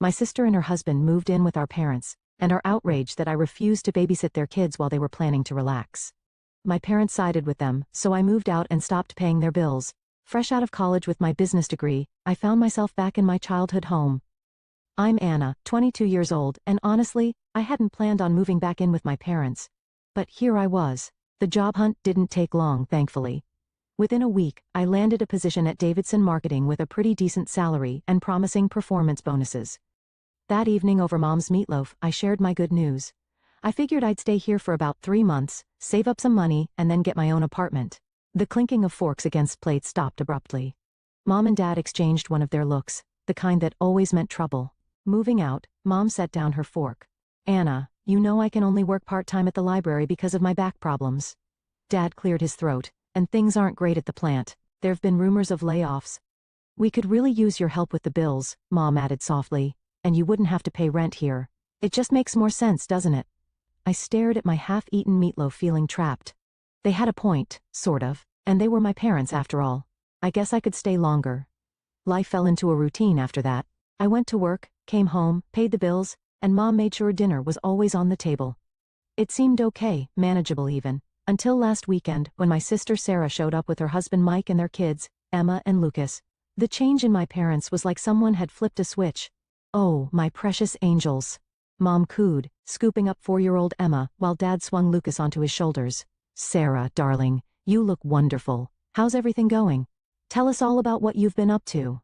My sister and her husband moved in with our parents, and are outraged that I refused to babysit their kids while they were planning to relax. My parents sided with them, so I moved out and stopped paying their bills. Fresh out of college with my business degree, I found myself back in my childhood home. I'm Anna, 22 years old, and honestly, I hadn't planned on moving back in with my parents. But here I was. The job hunt didn't take long, thankfully. Within a week, I landed a position at Davidson Marketing with a pretty decent salary and promising performance bonuses. That evening over Mom's meatloaf, I shared my good news. I figured I'd stay here for about 3 months, save up some money, and then get my own apartment. The clinking of forks against plates stopped abruptly. Mom and Dad exchanged one of their looks, the kind that always meant trouble. Moving out, Mom set down her fork. Anna, you know I can only work part-time at the library because of my back problems. Dad cleared his throat, and things aren't great at the plant. There've been rumors of layoffs. We could really use your help with the bills, Mom added softly. And you wouldn't have to pay rent here. It just makes more sense, doesn't it? I stared at my half-eaten meatloaf feeling trapped. They had a point, sort of, and they were my parents after all. I guess I could stay longer. Life fell into a routine after that. I went to work, came home, paid the bills, and Mom made sure dinner was always on the table. It seemed okay, manageable even, until last weekend when my sister Sarah showed up with her husband Mike and their kids, Emma and Lucas. The change in my parents was like someone had flipped a switch. Oh, my precious angels. Mom cooed, scooping up 4-year-old Emma while Dad swung Lucas onto his shoulders. Sarah, darling, you look wonderful. How's everything going? Tell us all about what you've been up to.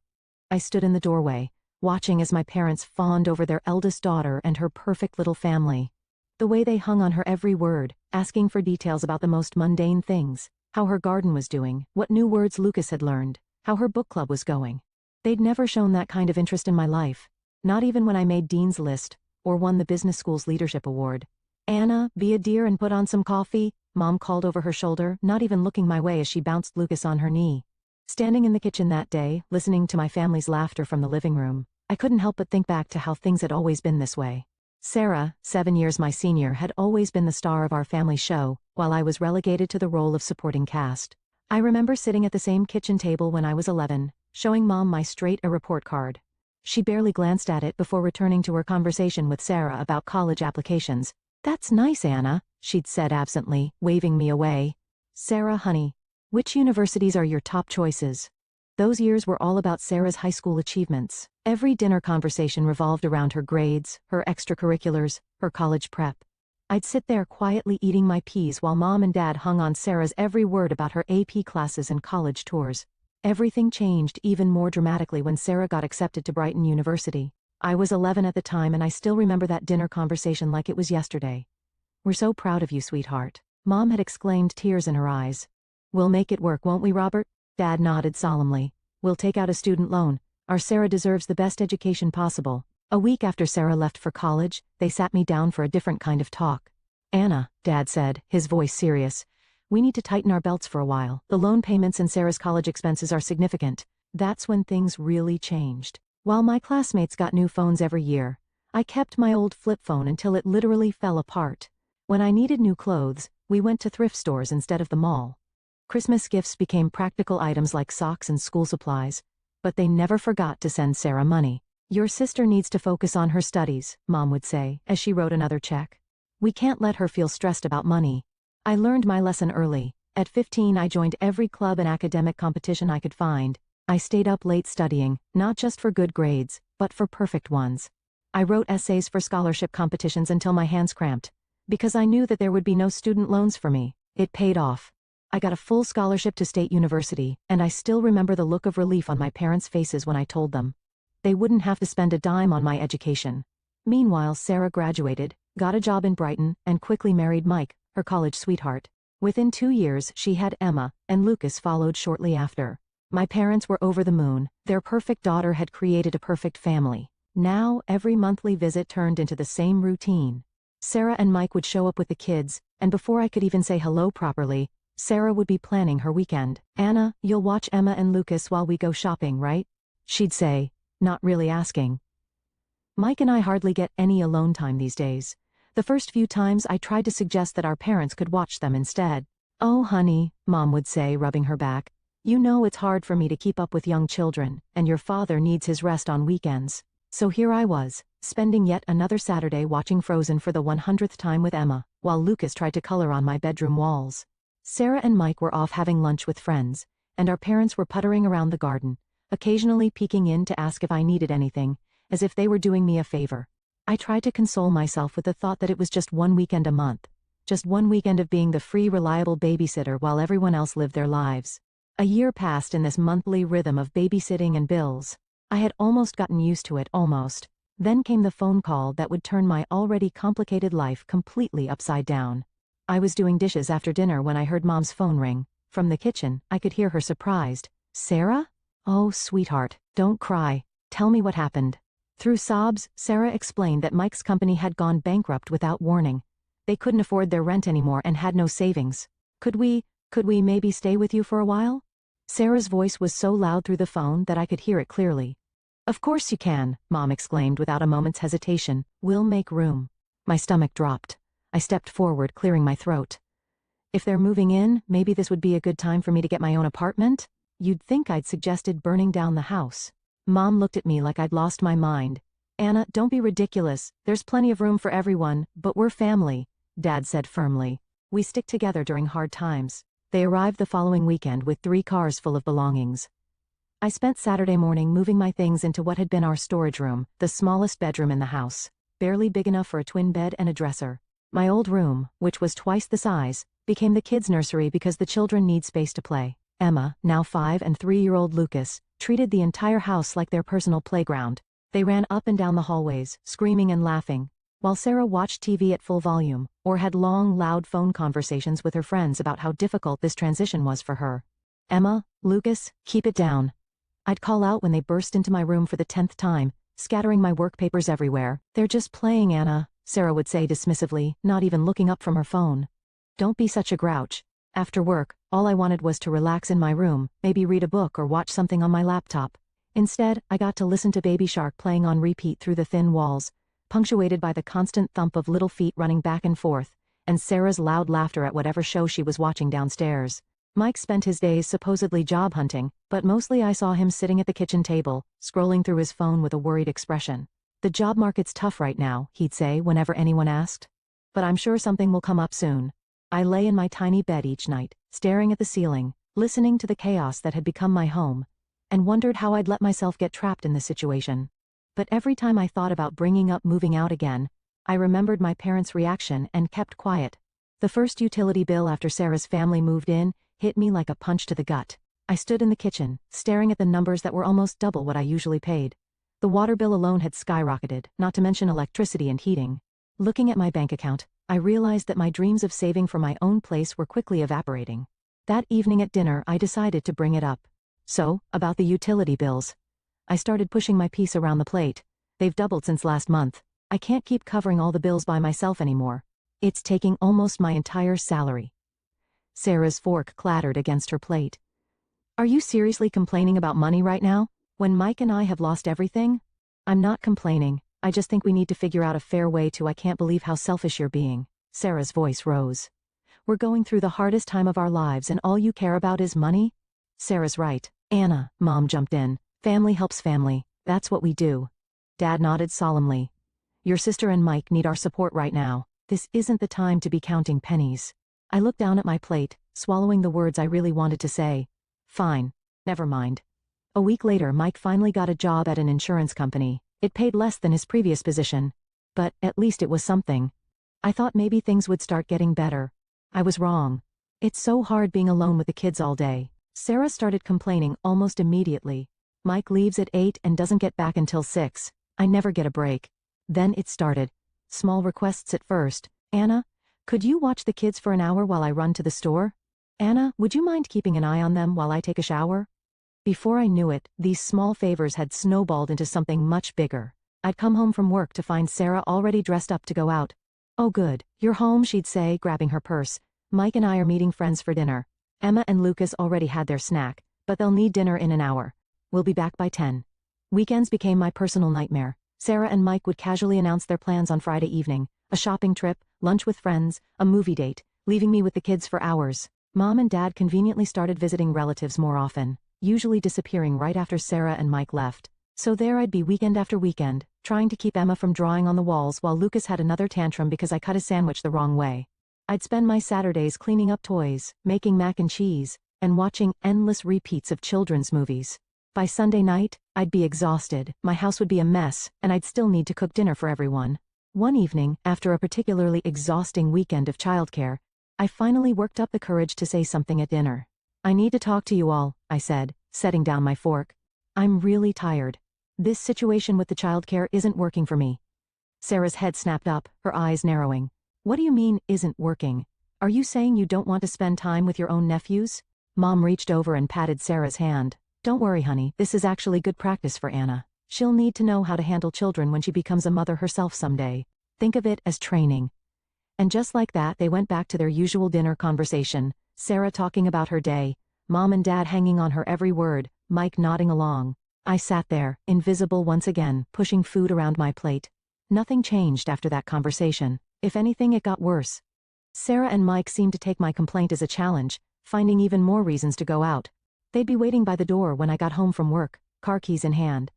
I stood in the doorway, watching as my parents fawned over their eldest daughter and her perfect little family. The way they hung on her every word, asking for details about the most mundane things, how her garden was doing, what new words Lucas had learned, how her book club was going. They'd never shown that kind of interest in my life. Not even when I made Dean's List, or won the business school's leadership award. Anna, be a dear and put on some coffee, Mom called over her shoulder, not even looking my way as she bounced Lucas on her knee. Standing in the kitchen that day, listening to my family's laughter from the living room, I couldn't help but think back to how things had always been this way. Sarah, 7 years my senior, had always been the star of our family show, while I was relegated to the role of supporting cast. I remember sitting at the same kitchen table when I was 11, showing Mom my straight A report card. She barely glanced at it before returning to her conversation with Sarah about college applications. That's nice, Anna, she'd said absently, waving me away. Sarah, honey, which universities are your top choices? Those years were all about Sarah's high school achievements. Every dinner conversation revolved around her grades, her extracurriculars, her college prep. I'd sit there quietly eating my peas while Mom and Dad hung on Sarah's every word about her AP classes and college tours. Everything changed even more dramatically when Sarah got accepted to Brighton University. I was 11 at the time and I still remember that dinner conversation like it was yesterday. We're so proud of you, sweetheart. Mom had exclaimed, tears in her eyes. We'll make it work, won't we, Robert? Dad nodded solemnly. We'll take out a student loan. Our Sarah deserves the best education possible. A week after Sarah left for college, they sat me down for a different kind of talk. Anna, Dad said, his voice serious. We need to tighten our belts for a while. The loan payments and Sarah's college expenses are significant. That's when things really changed. While my classmates got new phones every year, I kept my old flip phone until it literally fell apart. When I needed new clothes, we went to thrift stores instead of the mall. Christmas gifts became practical items like socks and school supplies, but they never forgot to send Sarah money. Your sister needs to focus on her studies, Mom would say, as she wrote another check. We can't let her feel stressed about money. I learned my lesson early. At 15 I joined every club and academic competition I could find. I stayed up late studying, not just for good grades, but for perfect ones. I wrote essays for scholarship competitions until my hands cramped. Because I knew that there would be no student loans for me. It paid off. I got a full scholarship to State University, and I still remember the look of relief on my parents' faces when I told them. They wouldn't have to spend a dime on my education. Meanwhile, Sarah graduated, got a job in Brighton, and quickly married Mike, her college sweetheart. Within 2 years she had Emma, and Lucas followed shortly after. My parents were over the moon. Their perfect daughter had created a perfect family. Now every monthly visit turned into the same routine. Sarah and Mike would show up with the kids, and before I could even say hello properly, Sarah would be planning her weekend. Anna, you'll watch Emma and Lucas while we go shopping, right? She'd say, not really asking. Mike and I hardly get any alone time these days. The first few times I tried to suggest that our parents could watch them instead. Oh honey, Mom would say, rubbing her back. You know it's hard for me to keep up with young children, and your father needs his rest on weekends. So here I was, spending yet another Saturday watching Frozen for the 100th time with Emma, while Lucas tried to color on my bedroom walls. Sarah and Mike were off having lunch with friends, and our parents were puttering around the garden, occasionally peeking in to ask if I needed anything, as if they were doing me a favor. I tried to console myself with the thought that it was just one weekend a month, just one weekend of being the free, reliable babysitter while everyone else lived their lives. A year passed in this monthly rhythm of babysitting and bills. I had almost gotten used to it, almost. Then came the phone call that would turn my already complicated life completely upside down. I was doing dishes after dinner when I heard Mom's phone ring. From the kitchen, I could hear her surprised. "Sarah? Oh, sweetheart, don't cry. Tell me what happened." Through sobs, Sarah explained that Mike's company had gone bankrupt without warning. They couldn't afford their rent anymore and had no savings. Could we maybe stay with you for a while?" Sarah's voice was so loud through the phone that I could hear it clearly. "Of course you can," Mom exclaimed without a moment's hesitation. "We'll make room." My stomach dropped. I stepped forward, clearing my throat. If they're moving in, maybe this would be a good time for me to get my own apartment? You'd think I'd suggested burning down the house. Mom looked at me like I'd lost my mind. "Anna, don't be ridiculous. There's plenty of room for everyone, but we're family," Dad said firmly. "We stick together during hard times." They arrived the following weekend with 3 cars full of belongings. I spent Saturday morning moving my things into what had been our storage room, the smallest bedroom in the house, barely big enough for a twin bed and a dresser. My old room, which was twice the size, became the kids' nursery because the children need space to play. Emma, now 5, and 3-year-old Lucas, treated the entire house like their personal playground. They ran up and down the hallways, screaming and laughing, while Sarah watched TV at full volume, or had long, loud phone conversations with her friends about how difficult this transition was for her. "Emma, Lucas, keep it down." I'd call out when they burst into my room for the 10th time, scattering my work papers everywhere. "They're just playing, Anna," Sarah would say dismissively, not even looking up from her phone. "Don't be such a grouch." After work, all I wanted was to relax in my room, maybe read a book or watch something on my laptop. Instead, I got to listen to Baby Shark playing on repeat through the thin walls, punctuated by the constant thump of little feet running back and forth, and Sarah's loud laughter at whatever show she was watching downstairs. Mike spent his days supposedly job hunting, but mostly I saw him sitting at the kitchen table, scrolling through his phone with a worried expression. "The job market's tough right now," he'd say whenever anyone asked. "But I'm sure something will come up soon." I lay in my tiny bed each night, staring at the ceiling, listening to the chaos that had become my home, and wondered how I'd let myself get trapped in this situation. But every time I thought about bringing up moving out again, I remembered my parents' reaction and kept quiet. The first utility bill after Sarah's family moved in hit me like a punch to the gut. I stood in the kitchen, staring at the numbers that were almost double what I usually paid. The water bill alone had skyrocketed, not to mention electricity and heating. Looking at my bank account, I realized that my dreams of saving for my own place were quickly evaporating. That evening at dinner, I decided to bring it up. "So, about the utility bills." I started pushing my piece around the plate. "They've doubled since last month. I can't keep covering all the bills by myself anymore. It's taking almost my entire salary." Sarah's fork clattered against her plate. "Are you seriously complaining about money right now, when Mike and I have lost everything?" "I'm not complaining. I just think we need to figure out a fair way to. I can't believe how selfish you're being." Sarah's voice rose. "We're going through the hardest time of our lives and all you care about is money?" "Sarah's right, Anna," Mom jumped in. "Family helps family. That's what we do." Dad nodded solemnly. "Your sister and Mike need our support right now. This isn't the time to be counting pennies." I looked down at my plate, swallowing the words I really wanted to say. "Fine. Never mind." A week later, Mike finally got a job at an insurance company. It paid less than his previous position, but at least it was something. I thought maybe things would start getting better. I was wrong. It's so hard being alone with the kids all day. Sarah started complaining almost immediately. "Mike leaves at 8 and doesn't get back until 6. I never get a break." Then it started. Small requests at first. "Anna, could you watch the kids for an hour while I run to the store? Anna, would you mind keeping an eye on them while I take a shower?" Before I knew it, these small favors had snowballed into something much bigger. I'd come home from work to find Sarah already dressed up to go out. "Oh good, you're home," she'd say, grabbing her purse. "Mike and I are meeting friends for dinner. Emma and Lucas already had their snack, but they'll need dinner in an hour. We'll be back by 10. Weekends became my personal nightmare. Sarah and Mike would casually announce their plans on Friday evening. A shopping trip, lunch with friends, a movie date, leaving me with the kids for hours. Mom and Dad conveniently started visiting relatives more often, usually disappearing right after Sarah and Mike left. So there I'd be weekend after weekend, trying to keep Emma from drawing on the walls while Lucas had another tantrum because I cut his sandwich the wrong way. I'd spend my Saturdays cleaning up toys, making mac and cheese, and watching endless repeats of children's movies. By Sunday night, I'd be exhausted, my house would be a mess, and I'd still need to cook dinner for everyone. One evening, after a particularly exhausting weekend of childcare, I finally worked up the courage to say something at dinner. "I need to talk to you all," I said, setting down my fork. "I'm really tired. This situation with the childcare isn't working for me." Sarah's head snapped up, her eyes narrowing. "What do you mean, isn't working? Are you saying you don't want to spend time with your own nephews?" Mom reached over and patted Sarah's hand. "Don't worry, honey, this is actually good practice for Anna. She'll need to know how to handle children when she becomes a mother herself someday. Think of it as training." And just like that, they went back to their usual dinner conversation, Sarah talking about her day, Mom and Dad hanging on her every word, Mike nodding along. I sat there, invisible once again, pushing food around my plate. Nothing changed after that conversation. If anything, it got worse. Sarah and Mike seemed to take my complaint as a challenge, finding even more reasons to go out. They'd be waiting by the door when I got home from work, car keys in hand.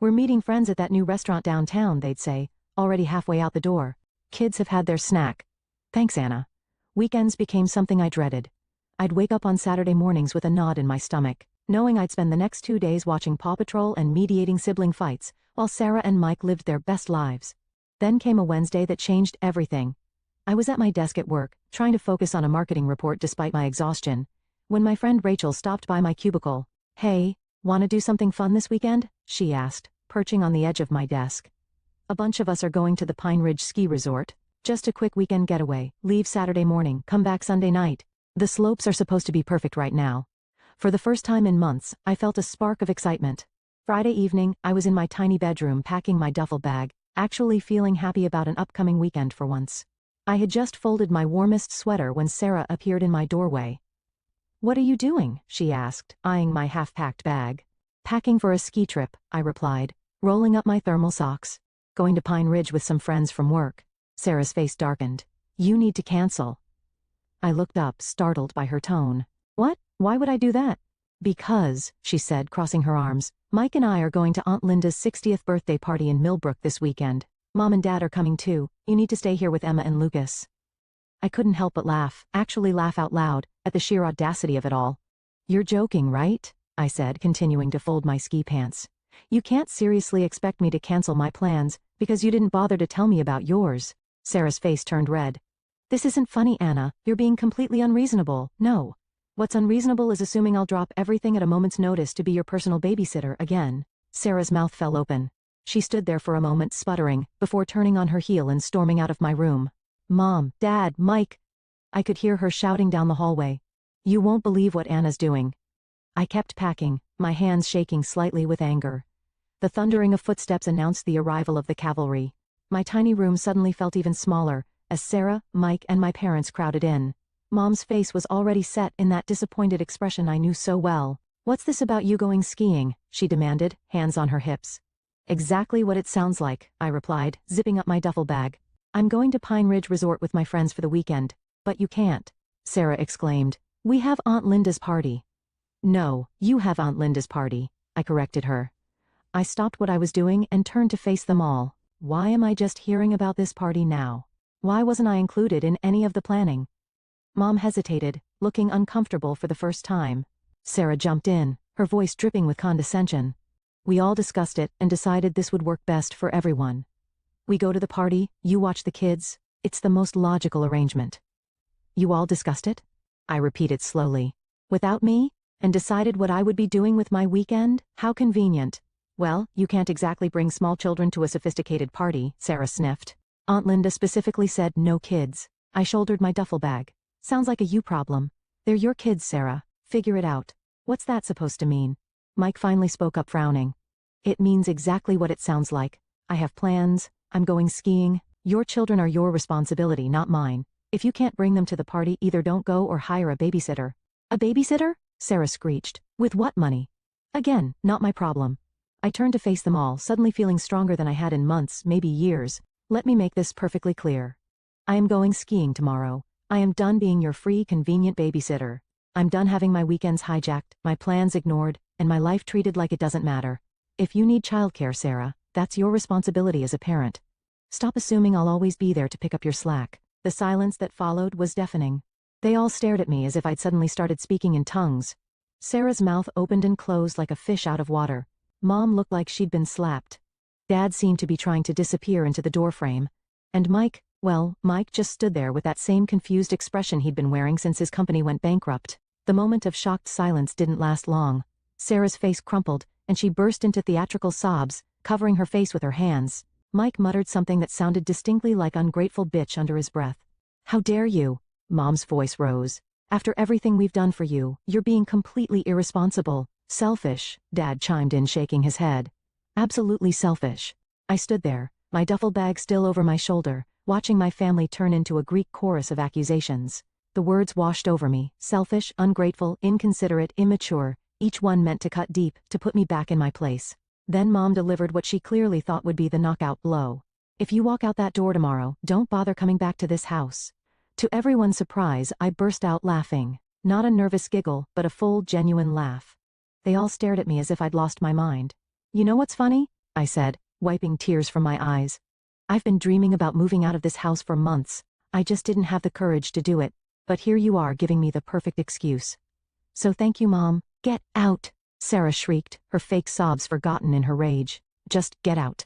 "We're meeting friends at that new restaurant downtown," they'd say, already halfway out the door. "Kids have had their snack." Thanks, Anna. Weekends became something I dreaded. I'd wake up on Saturday mornings with a knot in my stomach, knowing I'd spend the next 2 days watching Paw Patrol and mediating sibling fights, while Sarah and Mike lived their best lives. Then came a Wednesday that changed everything. I was at my desk at work, trying to focus on a marketing report despite my exhaustion, when my friend Rachel stopped by my cubicle. "Hey, wanna do something fun this weekend?" she asked, perching on the edge of my desk. "A bunch of us are going to the Pine Ridge Ski Resort. Just a quick weekend getaway, leave Saturday morning, come back Sunday night. The slopes are supposed to be perfect right now." For the first time in months, I felt a spark of excitement. Friday evening, I was in my tiny bedroom packing my duffel bag, actually feeling happy about an upcoming weekend for once. I had just folded my warmest sweater when Sarah appeared in my doorway. "What are you doing?" she asked, eyeing my half-packed bag. "Packing for a ski trip," I replied, rolling up my thermal socks. "Going to Pine Ridge with some friends from work." Sarah's face darkened. "You need to cancel." I looked up, startled by her tone. "What? Why would I do that?" "Because," she said, crossing her arms, "Mike and I are going to Aunt Linda's 60th birthday party in Millbrook this weekend. Mom and Dad are coming too. You need to stay here with Emma and Lucas." I couldn't help but laugh, actually laugh out loud, at the sheer audacity of it all. "You're joking, right?" I said, continuing to fold my ski pants. "You can't seriously expect me to cancel my plans, because you didn't bother to tell me about yours." Sarah's face turned red. "This isn't funny, Anna. You're being completely unreasonable. No. What's unreasonable is assuming I'll drop everything at a moment's notice to be your personal babysitter again." Sarah's mouth fell open. She stood there for a moment sputtering, before turning on her heel and storming out of my room. "Mom, Dad, Mike." I could hear her shouting down the hallway. "You won't believe what Anna's doing." I kept packing, my hands shaking slightly with anger. The thundering of footsteps announced the arrival of the cavalry. My tiny room suddenly felt even smaller, as Sarah, Mike, and my parents crowded in. Mom's face was already set in that disappointed expression I knew so well. "What's this about you going skiing?" she demanded, hands on her hips. "Exactly what it sounds like," I replied, zipping up my duffel bag. "I'm going to Pine Ridge Resort with my friends for the weekend." "But you can't," Sarah exclaimed. "We have Aunt Linda's party." "No, you have Aunt Linda's party," I corrected her. I stopped what I was doing and turned to face them all. Why am I just hearing about this party now? Why wasn't I included in any of the planning? Mom hesitated, looking uncomfortable for the first time. Sarah jumped in, her voice dripping with condescension. "We all discussed it and decided this would work best for everyone. We go to the party, you watch the kids. It's the most logical arrangement." "You all discussed it?" I repeated slowly. "Without me? And decided what I would be doing with my weekend? How convenient." "Well, you can't exactly bring small children to a sophisticated party," Sarah sniffed. "Aunt Linda specifically said no kids." I shouldered my duffel bag. "Sounds like a you problem." "They're your kids, Sarah. Figure it out." "What's that supposed to mean?" Mike finally spoke up, frowning. "It means exactly what it sounds like. I have plans. I'm going skiing. Your children are your responsibility, not mine. If you can't bring them to the party, either don't go or hire a babysitter." "A babysitter?" Sarah screeched. "With what money?" Again, not my problem. I turned to face them all, suddenly feeling stronger than I had in months, maybe years. "Let me make this perfectly clear. I am going skiing tomorrow. I am done being your free, convenient babysitter. I'm done having my weekends hijacked, my plans ignored, and my life treated like it doesn't matter. If you need childcare, Sarah, that's your responsibility as a parent. Stop assuming I'll always be there to pick up your slack. The silence that followed was deafening. They all stared at me as if I'd suddenly started speaking in tongues. Sarah's mouth opened and closed like a fish out of water. Mom looked like she'd been slapped. Dad seemed to be trying to disappear into the doorframe. And Mike, well, Mike just stood there with that same confused expression he'd been wearing since his company went bankrupt. The moment of shocked silence didn't last long. Sarah's face crumpled, and she burst into theatrical sobs, covering her face with her hands. Mike muttered something that sounded distinctly like ungrateful bitch under his breath. How dare you? Mom's voice rose. After everything we've done for you, you're being completely irresponsible. Selfish, Dad chimed in, shaking his head. Absolutely selfish. I stood there, my duffel bag still over my shoulder, watching my family turn into a Greek chorus of accusations. The words washed over me: selfish, ungrateful, inconsiderate, immature, each one meant to cut deep, to put me back in my place. Then Mom delivered what she clearly thought would be the knockout blow. If you walk out that door tomorrow, don't bother coming back to this house. To everyone's surprise, I burst out laughing. Not a nervous giggle, but a full, genuine laugh. They all stared at me as if I'd lost my mind. You know what's funny? I said, wiping tears from my eyes. I've been dreaming about moving out of this house for months. I just didn't have the courage to do it. But here you are giving me the perfect excuse. So thank you, Mom. Get out, Sarah shrieked, her fake sobs forgotten in her rage. Just get out.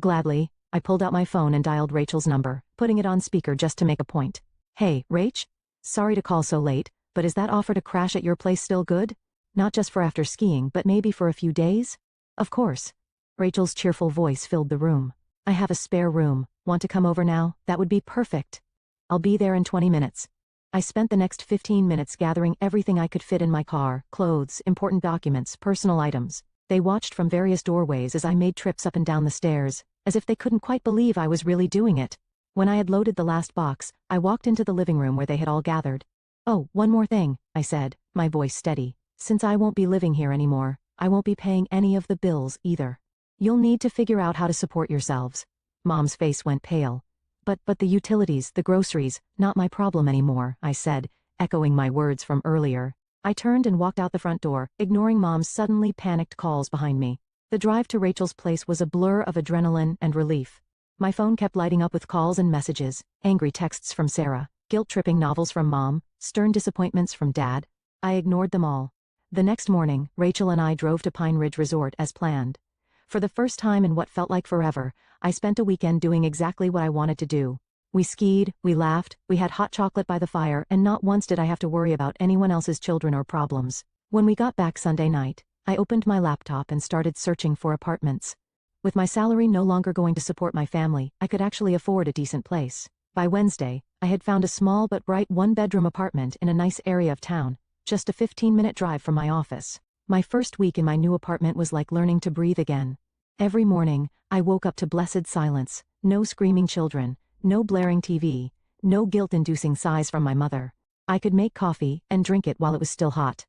Gladly, I pulled out my phone and dialed Rachel's number, putting it on speaker just to make a point. Hey, Rach? Sorry to call so late, but is that offer to crash at your place still good? Not just for after skiing, but maybe for a few days? Of course. Rachel's cheerful voice filled the room. I have a spare room. Want to come over now? That would be perfect. I'll be there in 20 minutes. I spent the next 15 minutes gathering everything I could fit in my car: clothes, important documents, personal items. They watched from various doorways as I made trips up and down the stairs, as if they couldn't quite believe I was really doing it. When I had loaded the last box, I walked into the living room where they had all gathered. Oh, one more thing, I said, my voice steady. Since I won't be living here anymore, I won't be paying any of the bills either. You'll need to figure out how to support yourselves. Mom's face went pale. But the utilities, the groceries, not my problem anymore, I said, echoing my words from earlier. I turned and walked out the front door, ignoring Mom's suddenly panicked calls behind me. The drive to Rachel's place was a blur of adrenaline and relief. My phone kept lighting up with calls and messages, angry texts from Sarah, guilt-tripping novels from Mom, stern disappointments from Dad. I ignored them all. The next morning, Rachel and I drove to Pine Ridge Resort as planned. For the first time in what felt like forever, I spent a weekend doing exactly what I wanted to do. We skied, we laughed, we had hot chocolate by the fire, and not once did I have to worry about anyone else's children or problems. When we got back Sunday night, I opened my laptop and started searching for apartments. With my salary no longer going to support my family, I could actually afford a decent place. By Wednesday, I had found a small but bright one-bedroom apartment in a nice area of town, just a 15-minute drive from my office. My first week in my new apartment was like learning to breathe again. Every morning, I woke up to blessed silence, no screaming children, no blaring TV, no guilt-inducing sighs from my mother. I could make coffee and drink it while it was still hot.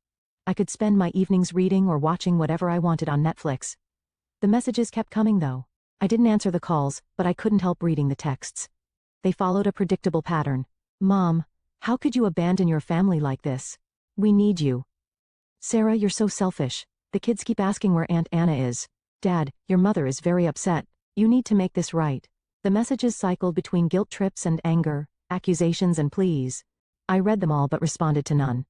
I could spend my evenings reading or watching whatever I wanted on Netflix. The messages kept coming though. I didn't answer the calls, but I couldn't help reading the texts. They followed a predictable pattern. Mom, how could you abandon your family like this? We need you. Sarah, you're so selfish. The kids keep asking where Aunt Anna is. Dad, your mother is very upset. You need to make this right. The messages cycled between guilt trips and anger, accusations and pleas. I read them all but responded to none.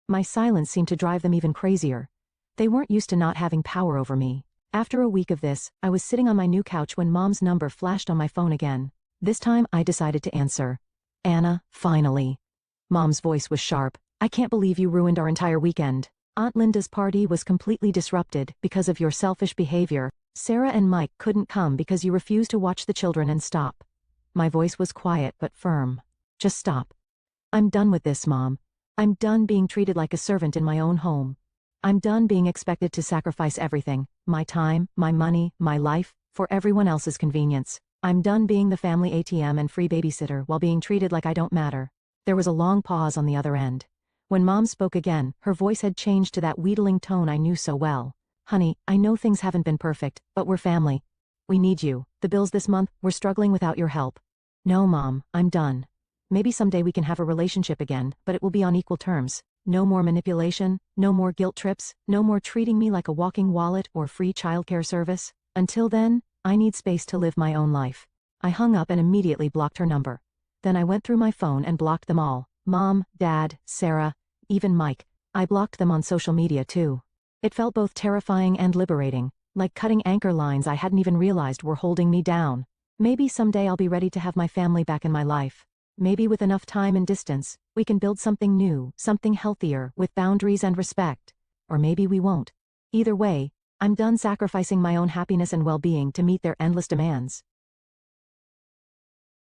My silence seemed to drive them even crazier. They weren't used to not having power over me. After a week of this, I was sitting on my new couch when Mom's number flashed on my phone again. This time I decided to answer. Anna, finally. Mom's voice was sharp. I can't believe you ruined our entire weekend. Aunt Linda's party was completely disrupted because of your selfish behavior. Sarah and Mike couldn't come because you refused to watch the children and stop. My voice was quiet but firm. Just stop. I'm done with this, Mom. I'm done being treated like a servant in my own home. I'm done being expected to sacrifice everything, my time, my money, my life, for everyone else's convenience. I'm done being the family ATM and free babysitter while being treated like I don't matter. There was a long pause on the other end. When Mom spoke again, her voice had changed to that wheedling tone I knew so well. Honey, I know things haven't been perfect, but we're family. We need you. The bills this month, we're struggling without your help. No, Mom, I'm done. Maybe someday we can have a relationship again, but it will be on equal terms. No more manipulation, no more guilt trips, no more treating me like a walking wallet or free childcare service. Until then, I need space to live my own life. I hung up and immediately blocked her number. Then I went through my phone and blocked them all. Mom, Dad, Sarah, even Mike. I blocked them on social media too. It felt both terrifying and liberating, like cutting anchor lines I hadn't even realized were holding me down. Maybe someday I'll be ready to have my family back in my life. Maybe with enough time and distance, we can build something new, something healthier, with boundaries and respect. Or maybe we won't. Either way, I'm done sacrificing my own happiness and well-being to meet their endless demands.